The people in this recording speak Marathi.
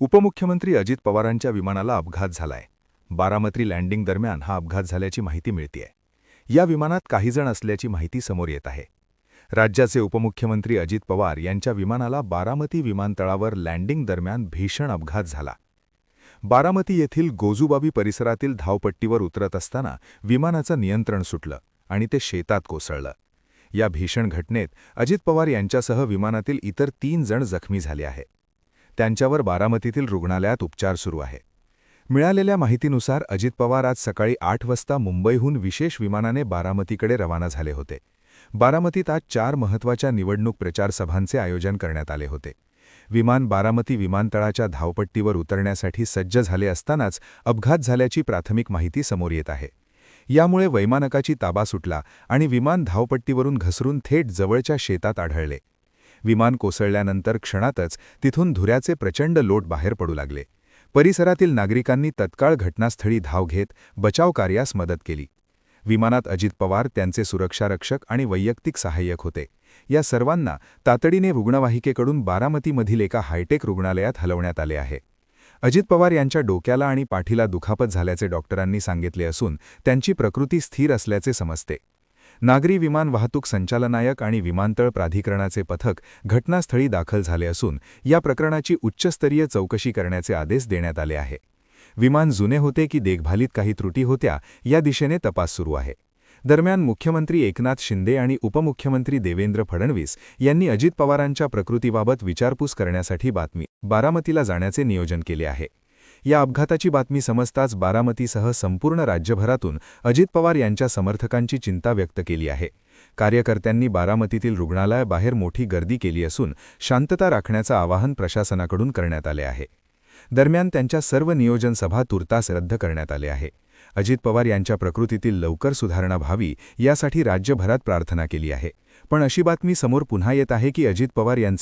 उपमुख्यमंत्री अजित पवारांच्या विमानाला अपघात झालाय. बारामती लँडिंग दरम्यान हा अपघात झाल्याची माहिती मिळतेय. या विमानात काही जण असल्याची माहिती समोर येत आहे. राज्याचे उपमुख्यमंत्री अजित पवार यांच्या विमानाला बारामती विमानतळावर लँडिंग दरम्यान भीषण अपघात झाला. बारामती येथील गोजूबाबी परिसरातील धावपट्टीवर उतरत असताना विमानाचं नियंत्रण सुटलं आणि ते शेतात कोसळलं. या भीषण घटनेत अजित पवार यांच्यासह विमानातील इतर 3 जण जखमी झाले आहेत. त्यांच्यावर बारामतीतील रुग्णालयात उपचार सुरू आहे. मिळालेल्या माहितीनुसार अजित पवार आज सकाळी 8 वाजता मुंबईहून विशेष विमानाने बारामतीकडे रवाना झाले होते. बारामतीत आज 4 महत्त्वाच्या निवडणूक प्रचार सभांचे आयोजन करण्यात आले होते. विमान बारामती विमानतळाच्या धावपट्टीवर उतरण्यासाठी सज्ज झाले असतानाच अपघात झाल्याची प्राथमिक माहिती समोर येत आहे. यामुळे वैमानकाची ताबा सुटला आणि विमान धावपट्टीवरून घसरून थेट जवळच्या शेतात आढळले. विमान कोसळल्यानंतर क्षणातच तिथून धुऱ्याचे प्रचंड लोट बाहेर पडू लागले. परिसरातील नागरिकांनी तत्काळ घटनास्थळी धाव घेत बचाव कार्यास मदत केली. विमानात अजित पवार, त्यांचे सुरक्षारक्षक आणि वैयक्तिक सहाय्यक होते. या सर्वांना तातडीने रुग्णवाहिकेकडून बारामतीमधील एका हायटेक रुग्णालयात हलवण्यात आले आहे. अजित पवार यांच्या डोक्याला आणि पाठीला दुखापत झाल्याचे डॉक्टरांनी सांगितले असून त्यांची प्रकृती स्थिर असल्याचे समजते. नागरी विमान वाहतूक संचालनालय आणि विमानतळ प्राधिकरणाचे पथक घटनास्थळी दाखल झाले असून या प्रकरणाची उच्चस्तरीय चौकशी करण्याचे आदेश देण्यात आले आहे. विमान जुने होते की देखभालीत काही त्रुटी होत्या या दिशेने तपास सुरू आहे. दरम्यान मुख्यमंत्री एकनाथ शिंदे आणि उपमुख्यमंत्री देवेंद्र फडणवीस यांनी अजित पवारांच्या प्रकृतीबाबत विचारपूस करण्यासाठी बारामतीला जाण्याचे नियोजन केले आहे. या अपघाताची बातमी समजताच बारामतीसह संपूर्ण राज्यभरातून अजित पवार यांच्या समर्थकांची चिंता व्यक्त केली आहे. कार्यकर्त्यांनी बारामतीतील रुग्णालयाबाहेर मोठी गर्दी केली असून शांतता राखण्याचं आवाहन प्रशासनाकडून करण्यात आले आहे. दरम्यान त्यांच्या सर्व नियोजन सभा तुर्तास रद्द करण्यात आले आहे. अजित पवार यांच्या प्रकृतीतील लवकर सुधारणा व्हावी यासाठी राज्यभरात प्रार्थना केली आहे. पण अशी बातमी समोर पुन्हा येत आहे की अजित पवार यांचे